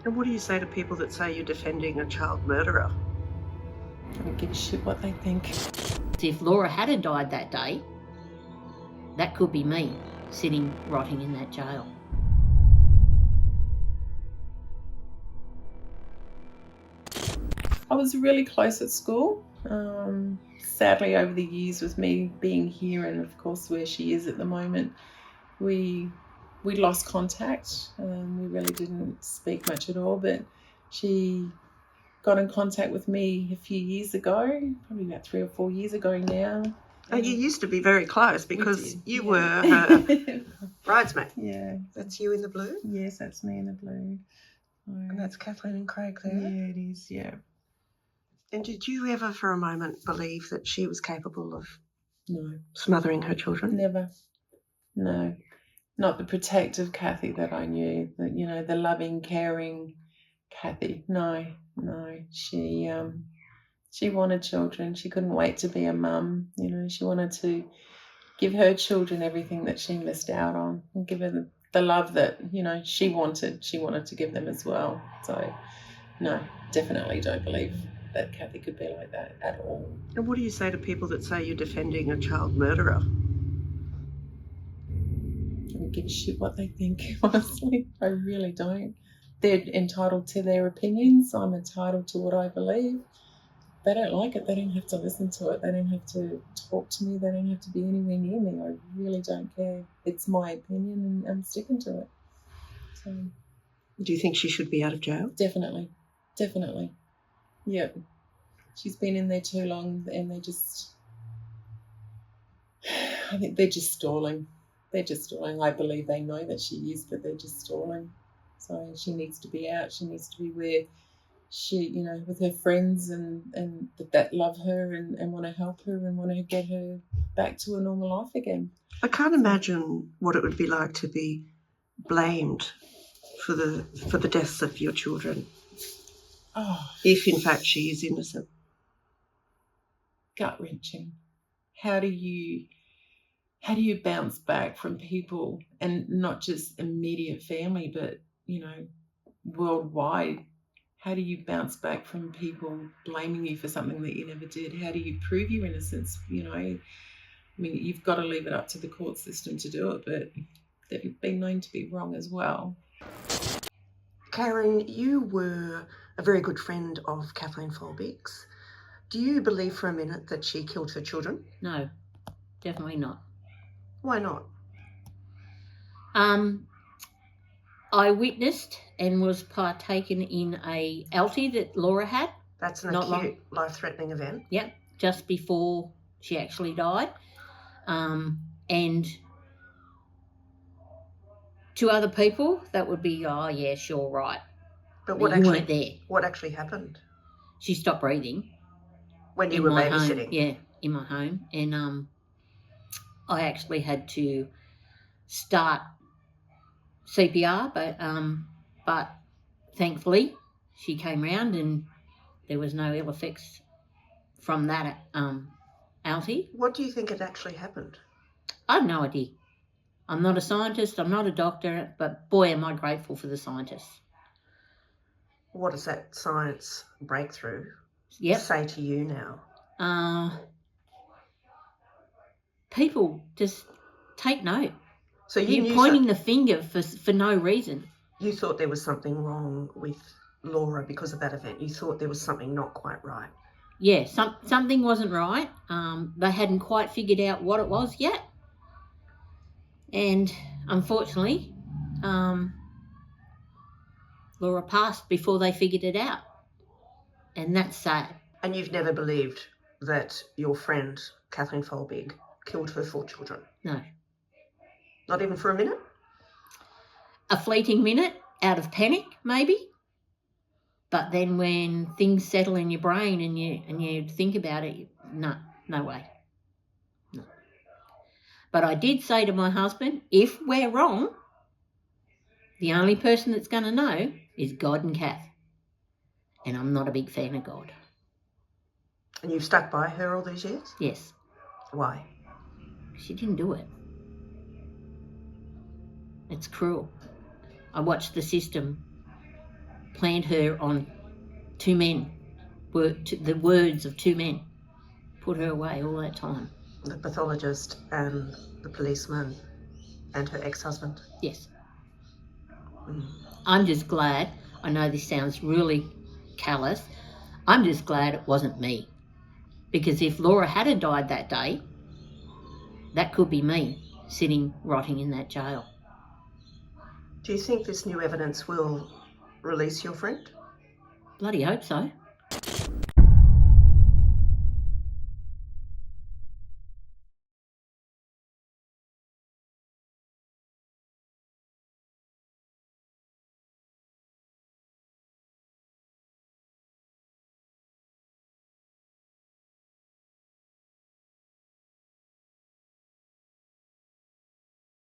And what do you say to people that say you're defending a child murderer? I don't give a shit what they think. If Laura had died that day, that could be me sitting rotting in that jail. I was really close at school. Sadly, over the years, with me being here and of course where she is at the moment, we lost contact. We really didn't speak much at all, but she got in contact with me a few years ago, probably about 3 or 4 years ago now. And you used to be very close because you were her bridesmaid. Yeah. That's you in the blue? Yes, that's me in the blue. And that's Kathleen and Craig there? Yeah, it is, yeah. And did you ever for a moment believe that she was capable of No. smothering her children? Never. No. Not the protective Kathy that I knew, the loving, caring Kathy. No. She wanted children. She couldn't wait to be a mum. She wanted to give her children everything that she missed out on and give her the love that, she wanted. She wanted to give them as well. So, no, definitely don't believe that Kathy could be like that at all. And what do you say to people that say you're defending a child murderer? I don't give a shit what they think, honestly. I really don't. They're entitled to their opinions. I'm entitled to what I believe. If they don't like it, they don't have to listen to it. They don't have to talk to me. They don't have to be anywhere near me. I really don't care. It's my opinion and I'm sticking to it. So, do you think she should be out of jail? Definitely. Yep. She's been in there too long and I think they're just stalling. I believe they know that she is, but they're just stalling. So she needs to be out. She needs to be where she, with her friends and that love her and want to help her and want to get her back to a normal life again. I can't imagine what it would be like to be blamed for the deaths of your children. Oh, if in fact she is innocent. Gut-wrenching. How do you bounce back from people, and not just immediate family, but worldwide? How do you bounce back from people blaming you for something that you never did? How do you prove your innocence? You've got to leave it up to the court system to do it, but they've been known to be wrong as well. Karen, you were a very good friend of Kathleen Folbig's. Do you believe for a minute that she killed her children? No, definitely not. Why not? I witnessed and was partaken in a Alti that Laura had. That's an acute life-threatening event. Yep, just before she actually died. And to other people, that would be, oh, yeah, sure, right. But you weren't there. What actually happened? She stopped breathing. When you were babysitting? Home. Yeah, in my home. And I actually had to start CPR, but thankfully she came round and there was no ill effects from that Alti. What do you think had actually happened? I have no idea. I'm not a scientist, I'm not a doctor, but boy, am I grateful for the scientists. What does that science breakthrough say to you now? People just take note. So you're pointing the finger for no reason. You thought there was something wrong with Laura because of that event. You thought there was something not quite right. Yeah, something wasn't right. They hadn't quite figured out what it was yet. And unfortunately, Laura passed before they figured it out. And that's sad. And you've never believed that your friend, Kathleen Folbig, killed her 4 children? No. Not even for a minute? A fleeting minute out of panic, maybe. But then when things settle in your brain and you think about it, no way. No. But I did say to my husband, if we're wrong, the only person that's going to know is God and Kath. And I'm not a big fan of God. And you've stuck by her all these years? Yes. Why? She didn't do it. It's cruel. I watched the system plant her on two men, the words of two men, put her away all that time. The pathologist and the policeman and her ex-husband. Yes. Mm. I'm just glad, I know this sounds really callous, I'm just glad it wasn't me. Because if Laura had died that day, that could be me sitting rotting in that jail. Do you think this new evidence will release your friend? Bloody hope so.